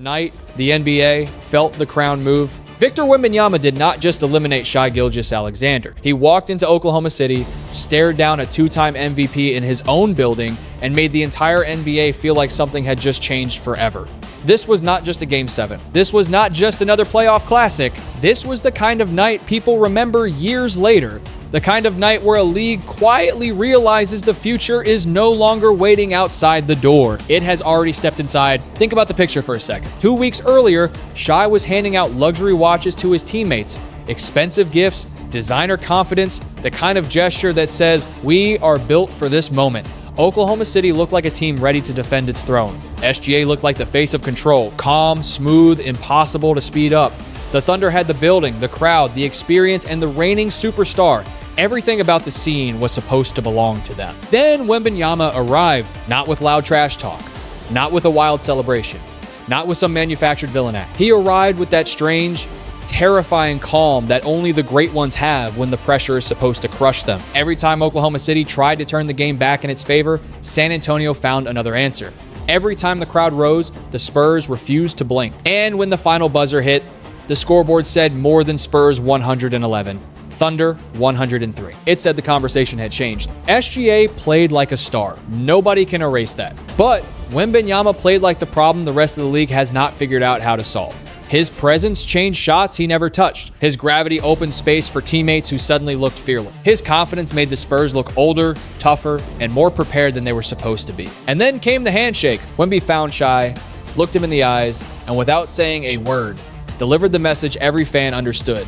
night, the NBA felt the crown move. Victor Wembanyama did not just eliminate Shai Gilgeous-Alexander. He walked into Oklahoma City, stared down a two-time MVP in his own building, and made the entire NBA feel like something had just changed forever. This was not just a Game 7. This was not just another playoff classic. This was the kind of night people remember years later. The kind of night where a league quietly realizes the future is no longer waiting outside the door. It has already stepped inside. Think about the picture for a second. 2 weeks earlier, Shai was handing out luxury watches to his teammates, expensive gifts, designer confidence, the kind of gesture that says, "We are built for this moment." Oklahoma City looked like a team ready to defend its throne. SGA looked like the face of control, calm, smooth, impossible to speed up. The Thunder had the building, the crowd, the experience, and the reigning superstar. Everything about the scene was supposed to belong to them. Then Wembanyama arrived, not with loud trash talk, not with a wild celebration, not with some manufactured villain act. He arrived with that strange, terrifying calm that only the great ones have when the pressure is supposed to crush them. Every time Oklahoma City tried to turn the game back in its favor, San Antonio found another answer. Every time the crowd rose, the Spurs refused to blink. And when the final buzzer hit, the scoreboard said more than Spurs 111. Thunder 103. It said the conversation had changed. SGA played like a star. Nobody can erase that. But Wembanyama played like the problem the rest of the league has not figured out how to solve. His presence changed shots he never touched. His gravity opened space for teammates who suddenly looked fearless. His confidence made the Spurs look older, tougher, and more prepared than they were supposed to be. And then came the handshake. Wemby found Shai, looked him in the eyes, and without saying a word, delivered the message every fan understood.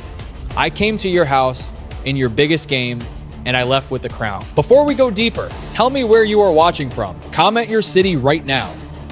I came to your house in your biggest game, and I left with the crown. Before we go deeper, tell me where you are watching from. Comment your city right now.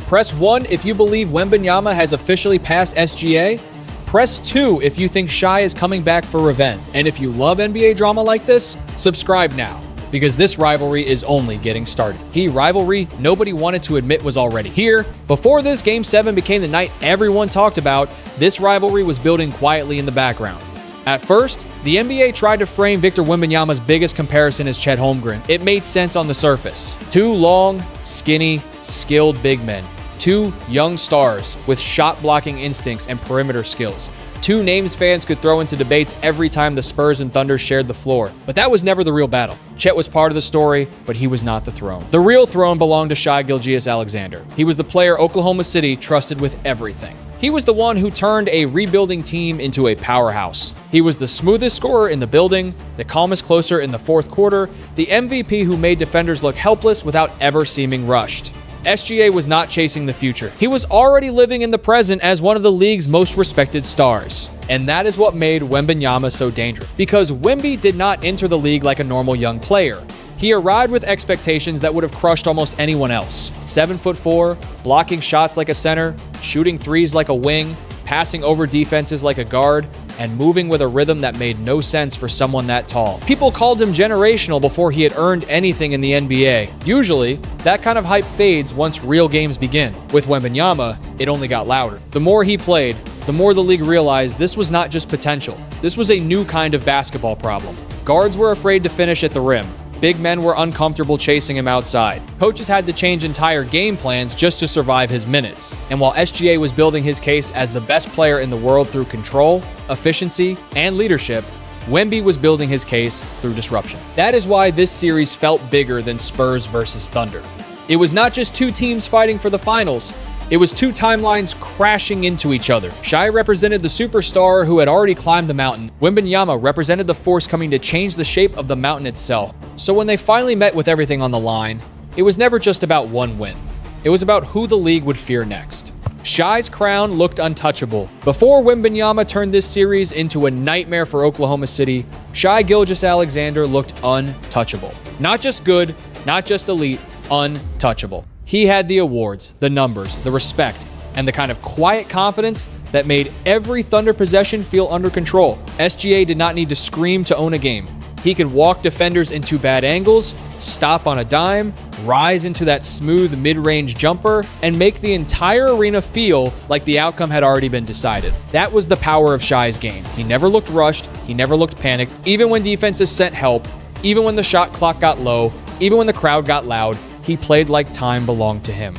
Press 1 if you believe Wembanyama has officially passed SGA. Press 2 if you think Shai is coming back for revenge. And if you love NBA drama like this, subscribe now, because this rivalry is only getting started. Rivalry nobody wanted to admit was already here. Before this Game 7 became the night everyone talked about, this rivalry was building quietly in the background. At first, the NBA tried to frame Victor Wembanyama's biggest comparison as Chet Holmgren. It made sense on the surface. Two long, skinny, skilled big men. Two young stars with shot-blocking instincts and perimeter skills. Two names fans could throw into debates every time the Spurs and Thunder shared the floor. But that was never the real battle. Chet was part of the story, but he was not the throne. The real throne belonged to Shai Gilgeous-Alexander. He was the player Oklahoma City trusted with everything. He was the one who turned a rebuilding team into a powerhouse. He was the smoothest scorer in the building, the calmest closer in the fourth quarter, the MVP who made defenders look helpless without ever seeming rushed. SGA was not chasing the future. He was already living in the present as one of the league's most respected stars. And that is what made Wembanyama so dangerous. Because Wemby did not enter the league like a normal young player. He arrived with expectations that would have crushed almost anyone else. 7'4", blocking shots like a center, shooting threes like a wing, passing over defenses like a guard, and moving with a rhythm that made no sense for someone that tall. People called him generational before he had earned anything in the NBA. Usually, that kind of hype fades once real games begin. With Wembanyama, it only got louder. The more he played, the more the league realized this was not just potential. This was a new kind of basketball problem. Guards were afraid to finish at the rim. Big men were uncomfortable chasing him outside. Coaches had to change entire game plans just to survive his minutes. And while SGA was building his case as the best player in the world through control, efficiency, and leadership, Wemby was building his case through disruption. That is why this series felt bigger than Spurs versus Thunder. It was not just two teams fighting for the finals. It was two timelines crashing into each other. Shai represented the superstar who had already climbed the mountain. Wembanyama represented the force coming to change the shape of the mountain itself. So when they finally met with everything on the line, it was never just about one win. It was about who the league would fear next. Shai's crown looked untouchable. Before Wembanyama turned this series into a nightmare for Oklahoma City, Shai Gilgeous-Alexander looked untouchable. Not just good, not just elite, untouchable. He had the awards, the numbers, the respect, and the kind of quiet confidence that made every Thunder possession feel under control. SGA did not need to scream to own a game. He could walk defenders into bad angles, stop on a dime, rise into that smooth mid-range jumper, and make the entire arena feel like the outcome had already been decided. That was the power of Shai's game. He never looked rushed, he never looked panicked, even when defenses sent help, even when the shot clock got low, even when the crowd got loud. He played like time belonged to him.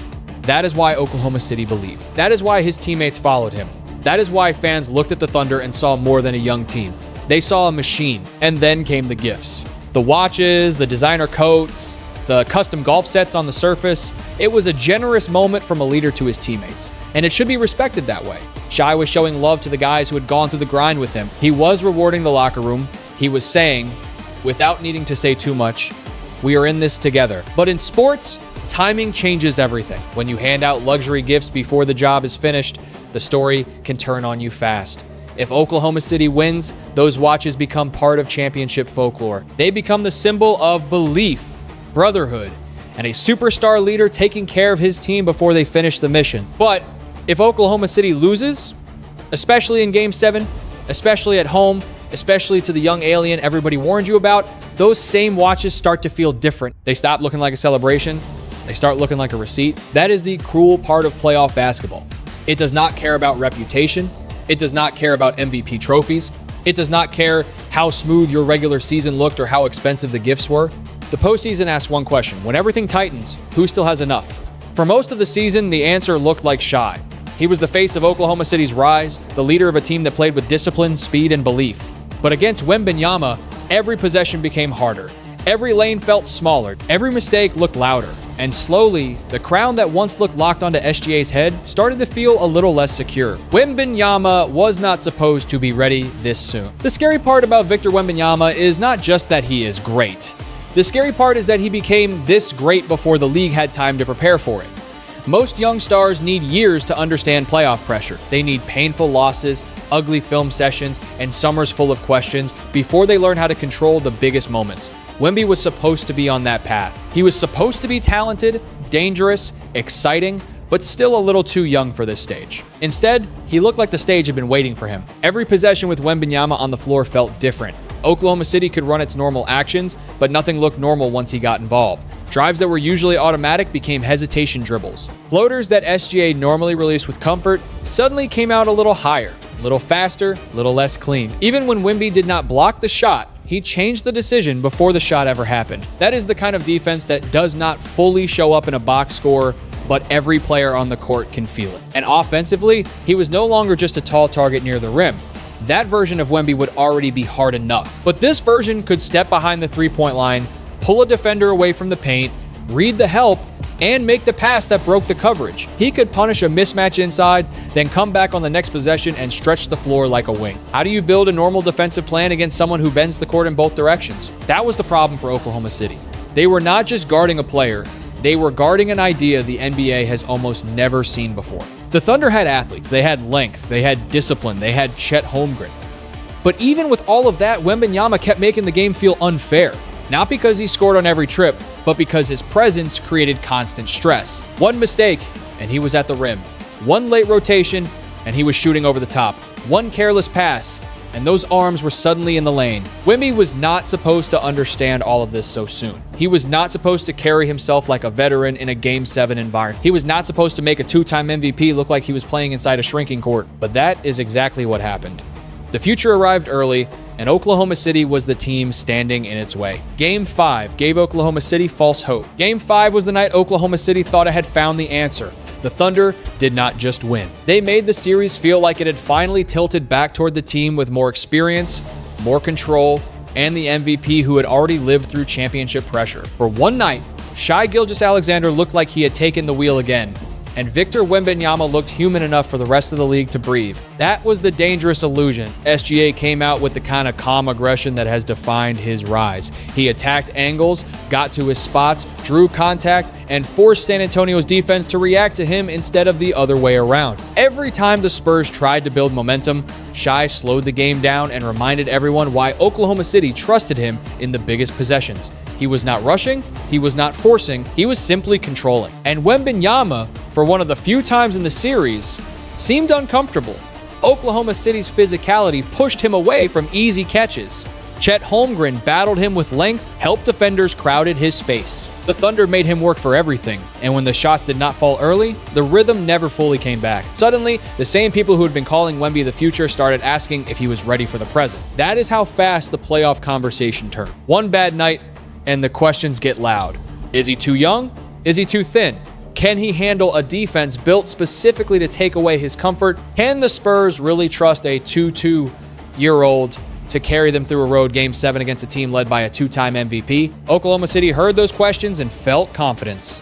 That is why Oklahoma City believed. That is why his teammates followed him. That is why fans looked at the Thunder and saw more than a young team. They saw a machine. And then came the gifts. The watches, the designer coats, the custom golf sets on the surface. It was a generous moment from a leader to his teammates. And it should be respected that way. Shai was showing love to the guys who had gone through the grind with him. He was rewarding the locker room. He was saying, without needing to say too much, we are in this together. But in sports, timing changes everything. When you hand out luxury gifts before the job is finished, the story can turn on you fast. If Oklahoma City wins, those watches become part of championship folklore. They become the symbol of belief, brotherhood, and a superstar leader taking care of his team before they finish the mission. But if Oklahoma City loses, especially in Game 7, especially at home, especially to the young alien everybody warned you about, those same watches start to feel different. They stop looking like a celebration. They start looking like a receipt. That is the cruel part of playoff basketball. It does not care about reputation. It does not care about MVP trophies. It does not care how smooth your regular season looked or how expensive the gifts were. The postseason asks one question. When everything tightens, who still has enough? For most of the season, the answer looked like Shai. He was the face of Oklahoma City's rise, the leader of a team that played with discipline, speed, and belief. But against Wembanyama, every possession became harder. Every lane felt smaller. Every mistake looked louder. And slowly, the crown that once looked locked onto SGA's head started to feel a little less secure. Wembanyama was not supposed to be ready this soon. The scary part about Victor Wembanyama is not just that he is great. The scary part is that he became this great before the league had time to prepare for it. Most young stars need years to understand playoff pressure. They need painful losses, ugly film sessions, and summers full of questions before they learn how to control the biggest moments. Wemby was supposed to be on that path. He was supposed to be talented, dangerous, exciting, but still a little too young for this stage. Instead, he looked like the stage had been waiting for him. Every possession with Wembanyama on the floor felt different. Oklahoma City could run its normal actions, but nothing looked normal once he got involved. Drives that were usually automatic became hesitation dribbles. Floaters that SGA normally released with comfort suddenly came out a little higher, a little faster, a little less clean. Even when Wemby did not block the shot, he changed the decision before the shot ever happened. That is the kind of defense that does not fully show up in a box score, but every player on the court can feel it. And offensively, he was no longer just a tall target near the rim. That version of Wemby would already be hard enough. But this version could step behind the three-point line, pull a defender away from the paint, read the help, and make the pass that broke the coverage. He could punish a mismatch inside, then come back on the next possession and stretch the floor like a wing. How do you build a normal defensive plan against someone who bends the court in both directions? That was the problem for Oklahoma City. They were not just guarding a player, they were guarding an idea the NBA has almost never seen before. The Thunder had athletes, they had length, they had discipline, they had Chet Holmgren. But even with all of that, Wembanyama kept making the game feel unfair. Not because he scored on every trip, but because his presence created constant stress. One mistake, and he was at the rim. One late rotation, and he was shooting over the top. One careless pass, and those arms were suddenly in the lane. Wemby was not supposed to understand all of this so soon. He was not supposed to carry himself like a veteran in a Game 7 environment. He was not supposed to make a two-time MVP look like he was playing inside a shrinking court. But that is exactly what happened. The future arrived early, and Oklahoma City was the team standing in its way. Game 5 gave Oklahoma City false hope. Game 5 was the night Oklahoma City thought it had found the answer. The Thunder did not just win. They made the series feel like it had finally tilted back toward the team with more experience, more control, and the MVP who had already lived through championship pressure. For one night, Shai Gilgeous-Alexander looked like he had taken the wheel again, and Victor Wembanyama looked human enough for the rest of the league to breathe. That was the dangerous illusion. SGA came out with the kind of calm aggression that has defined his rise. He attacked angles, got to his spots, drew contact, and forced San Antonio's defense to react to him instead of the other way around. Every time the Spurs tried to build momentum, Shai slowed the game down and reminded everyone why Oklahoma City trusted him in the biggest possessions. He was not rushing, he was not forcing, he was simply controlling. And Wembanyama, for one of the few times in the series, seemed uncomfortable. Oklahoma City's physicality pushed him away from easy catches. Chet Holmgren battled him with length, helped defenders crowded his space. The Thunder made him work for everything, and when the shots did not fall early, the rhythm never fully came back. Suddenly, the same people who had been calling Wemby the future started asking if he was ready for the present. That is how fast the playoff conversation turned. One bad night, and the questions get loud. Is he too young? Is he too thin? Can he handle a defense built specifically to take away his comfort? Can the Spurs really trust a 22-year-old to carry them through a road Game 7 against a team led by a two-time MVP? Oklahoma City heard those questions and felt confidence.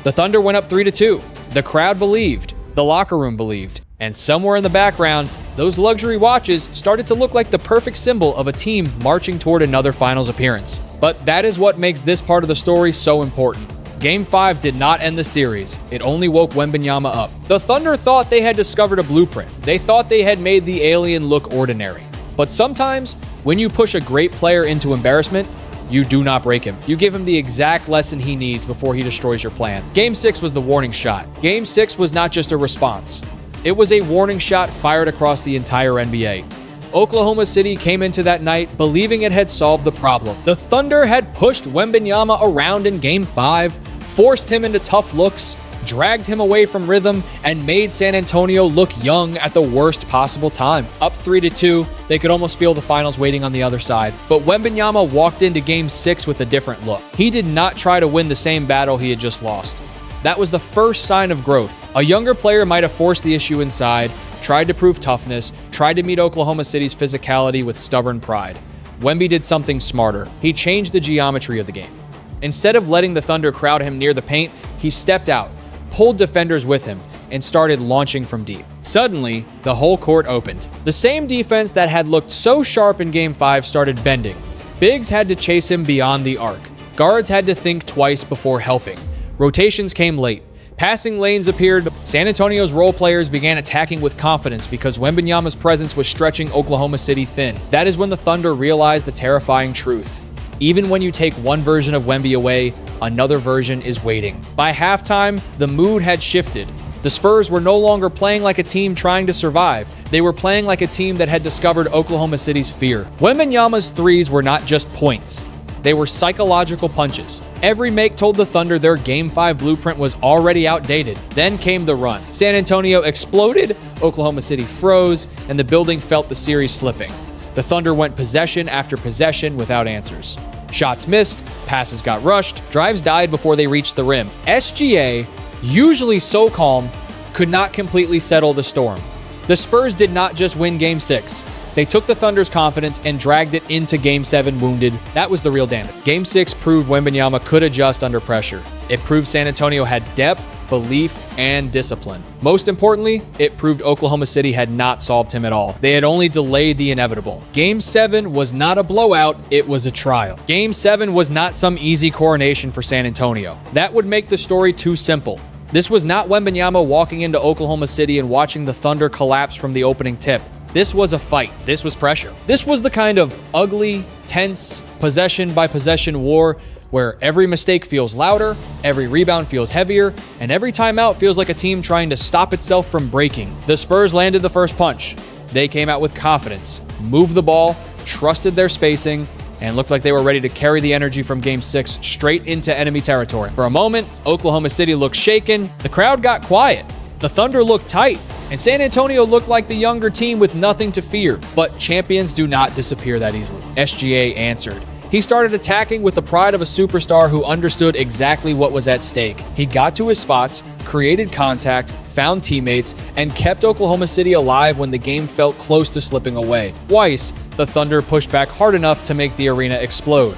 The Thunder went up 3-2. The crowd believed. The locker room believed. And somewhere in the background, those luxury watches started to look like the perfect symbol of a team marching toward another finals appearance. But that is what makes this part of the story so important. Game 5 did not end the series. It only woke Wembanyama up. The Thunder thought they had discovered a blueprint. They thought they had made the alien look ordinary. But sometimes, when you push a great player into embarrassment, you do not break him. You give him the exact lesson he needs before he destroys your plan. Game 6 was the warning shot. Game 6 was not just a response. It was a warning shot fired across the entire NBA. Oklahoma City came into that night believing it had solved the problem. The Thunder had pushed Wembanyama around in Game 5, forced him into tough looks, dragged him away from rhythm, and made San Antonio look young at the worst possible time. Up 3-2, they could almost feel the finals waiting on the other side. But Wembanyama walked into Game 6 with a different look. He did not try to win the same battle he had just lost. That was the first sign of growth. A younger player might have forced the issue inside, tried to prove toughness, tried to meet Oklahoma City's physicality with stubborn pride. Wemby did something smarter. He changed the geometry of the game. Instead of letting the Thunder crowd him near the paint, he stepped out, pulled defenders with him, and started launching from deep. Suddenly, the whole court opened. The same defense that had looked so sharp in Game 5 started bending. Bigs had to chase him beyond the arc. Guards had to think twice before helping. Rotations came late. Passing lanes appeared. San Antonio's role players began attacking with confidence because Wembanyama's presence was stretching Oklahoma City thin. That is when the Thunder realized the terrifying truth. Even when you take one version of Wemby away, another version is waiting. By halftime, the mood had shifted. The Spurs were no longer playing like a team trying to survive. They were playing like a team that had discovered Oklahoma City's fear. Wembanyama's threes were not just points. They were psychological punches. Every make told the Thunder their Game 5 blueprint was already outdated. Then came the run. San Antonio exploded, Oklahoma City froze, and the building felt the series slipping. The Thunder went possession after possession without answers. Shots missed, passes got rushed, drives died before they reached the rim. SGA, usually so calm, could not completely settle the storm. The Spurs did not just win Game 6. They took the Thunder's confidence and dragged it into Game 7 wounded. That was the real damage. Game 6 proved Wembanyama could adjust under pressure. It proved San Antonio had depth, belief, and discipline. Most importantly, it proved Oklahoma City had not solved him at all. They had only delayed the inevitable. Game 7 was not a blowout, it was a trial. Game 7 was not some easy coronation for San Antonio. That would make the story too simple. This was not Wembanyama walking into Oklahoma City and watching the Thunder collapse from the opening tip. This was a fight. This was pressure. This was the kind of ugly, tense, possession-by-possession war where every mistake feels louder, every rebound feels heavier, and every timeout feels like a team trying to stop itself from breaking. The Spurs landed the first punch. They came out with confidence, moved the ball, trusted their spacing, and looked like they were ready to carry the energy from Game 6 straight into enemy territory. For a moment, Oklahoma City looked shaken. The crowd got quiet. The Thunder looked tight. And San Antonio looked like the younger team with nothing to fear. But champions do not disappear that easily. SGA answered. He started attacking with the pride of a superstar who understood exactly what was at stake. He got to his spots, created contact, found teammates, and kept Oklahoma City alive when the game felt close to slipping away. Twice, the Thunder pushed back hard enough to make the arena explode.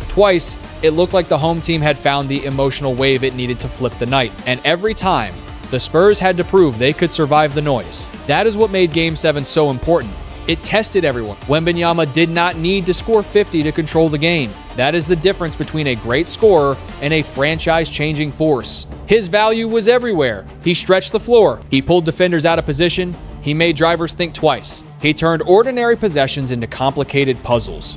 Twice, it looked like the home team had found the emotional wave it needed to flip the night. And every time, the Spurs had to prove they could survive the noise. That is what made Game 7 so important. It tested everyone. Wembanyama did not need to score 50 to control the game. That is the difference between a great scorer and a franchise-changing force. His value was everywhere. He stretched the floor. He pulled defenders out of position. He made drivers think twice. He turned ordinary possessions into complicated puzzles.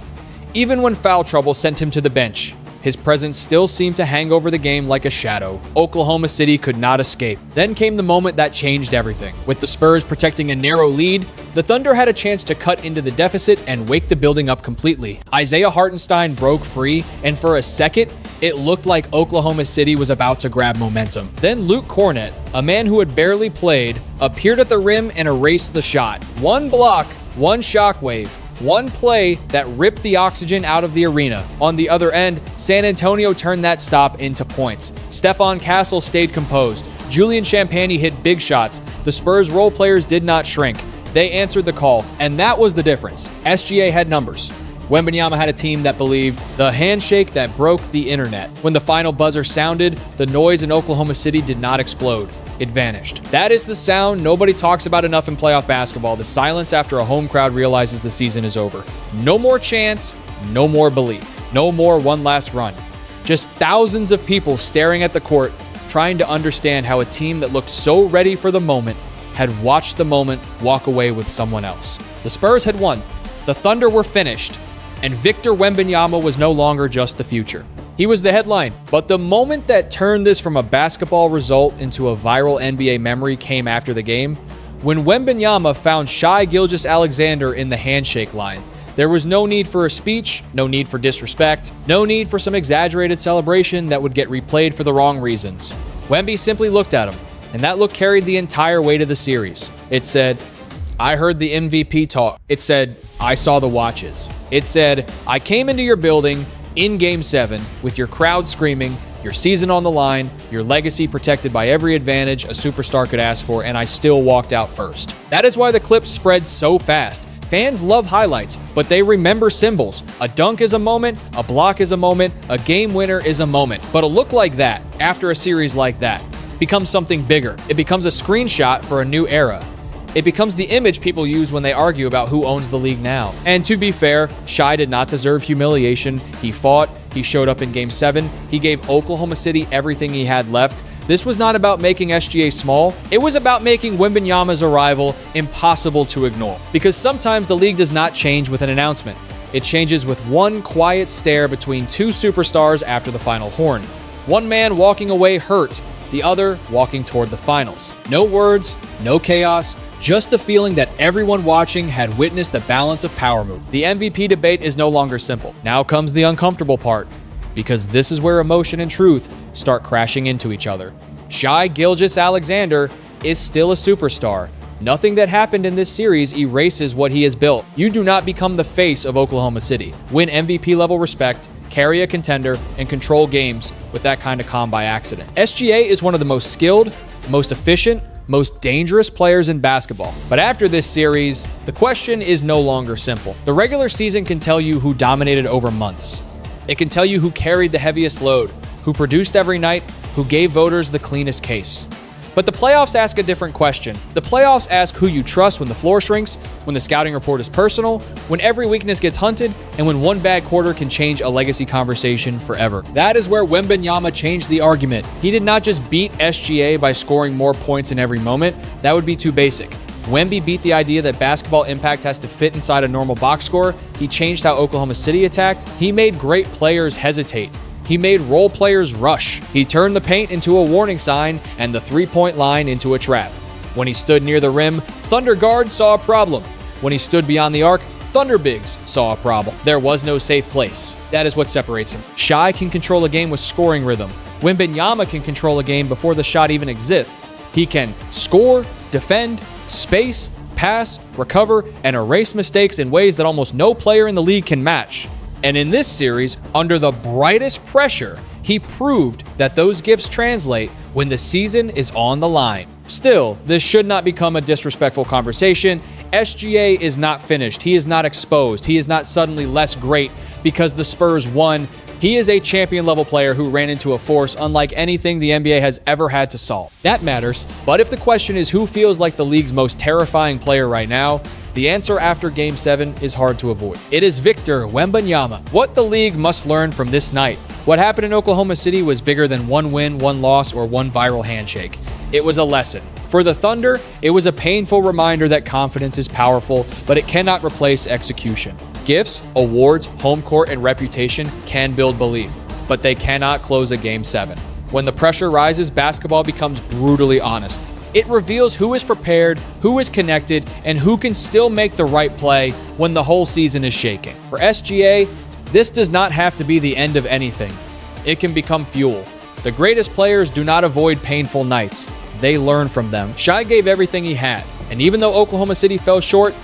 Even when foul trouble sent him to the bench, his presence still seemed to hang over the game like a shadow. Oklahoma City could not escape. Then came the moment that changed everything. With the Spurs protecting a narrow lead, the Thunder had a chance to cut into the deficit and wake the building up completely. Isaiah Hartenstein broke free, and for a second, it looked like Oklahoma City was about to grab momentum. Then Luke Kornet, a man who had barely played, appeared at the rim and erased the shot. One block, one shockwave, One play that ripped the oxygen out of the arena. On the other end, San Antonio turned that stop into points. Stephon Castle stayed composed. Julian Champagnie hit big shots. The Spurs role players did not shrink. They answered the call, and that was the difference. SGA had numbers. Wembanyama had a team that believed. The handshake that broke the internet. When the final buzzer sounded, the noise in Oklahoma City did not explode. It vanished. That is the sound nobody talks about enough in playoff basketball, the silence after a home crowd realizes the season is over. No more chants, no more belief, no more one last run. Just thousands of people staring at the court, trying to understand how a team that looked so ready for the moment had watched the moment walk away with someone else. The Spurs had won, the Thunder were finished, and Victor Wembanyama was no longer just the future. He was the headline, but the moment that turned this from a basketball result into a viral NBA memory came after the game, when Wembanyama found Shai Gilgeous-Alexander in the handshake line. There was no need for a speech, no need for disrespect, no need for some exaggerated celebration that would get replayed for the wrong reasons. Wemby simply looked at him, and that look carried the entire weight of the series. It said, "I heard the MVP talk." It said, "I saw the watches." It said, "I came into your building in Game 7 with your crowd screaming, your season on the line, your legacy protected by every advantage a superstar could ask for, and I still walked out first." That is why the clip spread so fast. Fans love highlights, but they remember symbols. A dunk is a moment, a block is a moment, a game winner is a moment. But a look like that, after a series like that, becomes something bigger. It becomes a screenshot for a new era. It becomes the image people use when they argue about who owns the league now. And to be fair, Shai did not deserve humiliation. He fought, he showed up in Game 7, he gave Oklahoma City everything he had left. This was not about making SGA small, it was about making Wembanyama's arrival impossible to ignore. Because sometimes the league does not change with an announcement. It changes with one quiet stare between two superstars after the final horn. One man walking away hurt, the other walking toward the finals. No words, no chaos, just the feeling that everyone watching had witnessed the balance of power move. The MVP debate is no longer simple. Now comes the uncomfortable part, because this is where emotion and truth start crashing into each other. Shai Gilgeous-Alexander is still a superstar. Nothing that happened in this series erases what he has built. You do not become the face of Oklahoma City, win MVP level respect, carry a contender, and control games with that kind of calm by accident. SGA is one of the most skilled, most efficient, most dangerous players in basketball. But after this series, the question is no longer simple. The regular season can tell you who dominated over months. It can tell you who carried the heaviest load, who produced every night, who gave voters the cleanest case. But the playoffs ask a different question. The playoffs ask who you trust when the floor shrinks, when the scouting report is personal, when every weakness gets hunted, and when one bad quarter can change a legacy conversation forever. That is where Wembanyama changed the argument. He did not just beat SGA by scoring more points in every moment. That would be too basic. Wemby beat the idea that basketball impact has to fit inside a normal box score. He changed how Oklahoma City attacked. He made great players hesitate. He made role players rush. He turned the paint into a warning sign and the three-point line into a trap. When he stood near the rim, Thunder guards saw a problem. When he stood beyond the arc, Thunder bigs saw a problem. There was no safe place. That is what separates him. Shai can control a game with scoring rhythm. Wembanyama can control a game before the shot even exists. He can score, defend, space, pass, recover, and erase mistakes in ways that almost no player in the league can match. And in this series, under the brightest pressure, he proved that those gifts translate when the season is on the line. Still, this should not become a disrespectful conversation. SGA is not finished. He is not exposed. He is not suddenly less great because the Spurs won. He is a champion-level player who ran into a force unlike anything the NBA has ever had to solve. That matters, but if the question is who feels like the league's most terrifying player right now, the answer after Game 7 is hard to avoid. It is Victor Wembanyama. What the league must learn from this night. What happened in Oklahoma City was bigger than one win, one loss, or one viral handshake. It was a lesson. For the Thunder, it was a painful reminder that confidence is powerful, but it cannot replace execution. Gifts, awards, home court, and reputation can build belief, but they cannot close a Game 7. When the pressure rises, basketball becomes brutally honest. It reveals who is prepared, who is connected, and who can still make the right play when the whole season is shaking. For SGA, this does not have to be the end of anything. It can become fuel. The greatest players do not avoid painful nights. They learn from them. Shai gave everything he had, and even though Oklahoma City fell short,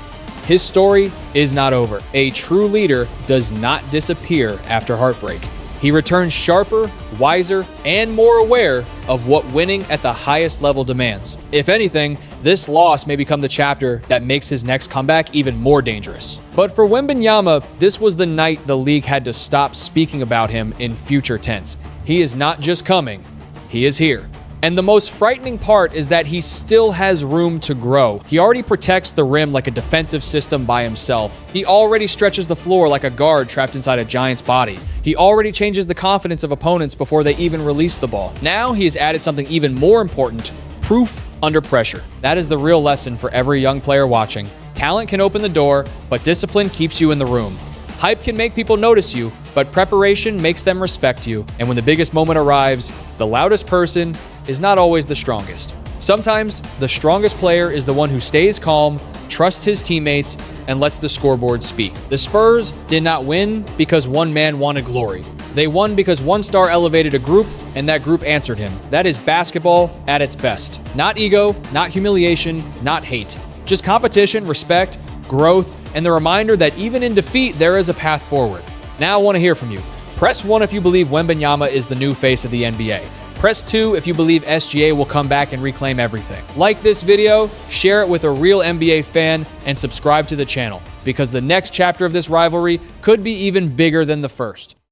His story is not over. A true leader does not disappear after heartbreak. He returns sharper, wiser, and more aware of what winning at the highest level demands. If anything, this loss may become the chapter that makes his next comeback even more dangerous. But for Wembanyama, this was the night the league had to stop speaking about him in future tense. He is not just coming, he is here. And the most frightening part is that he still has room to grow. He already protects the rim like a defensive system by himself. He already stretches the floor like a guard trapped inside a giant's body. He already changes the confidence of opponents before they even release the ball. Now he has added something even more important: proof under pressure. That is the real lesson for every young player watching. Talent can open the door, but discipline keeps you in the room. Hype can make people notice you, but preparation makes them respect you. And when the biggest moment arrives, the loudest person is not always the strongest. Sometimes, the strongest player is the one who stays calm, trusts his teammates, and lets the scoreboard speak. The Spurs did not win because one man wanted glory. They won because one star elevated a group, and that group answered him. That is basketball at its best. Not ego, not humiliation, not hate. Just competition, respect, growth, and the reminder that even in defeat, there is a path forward. Now I want to hear from you. Press 1 if you believe Wembanyama is the new face of the NBA. Press 2 if you believe SGA will come back and reclaim everything. Like this video, share it with a real NBA fan, and subscribe to the channel, because the next chapter of this rivalry could be even bigger than the first.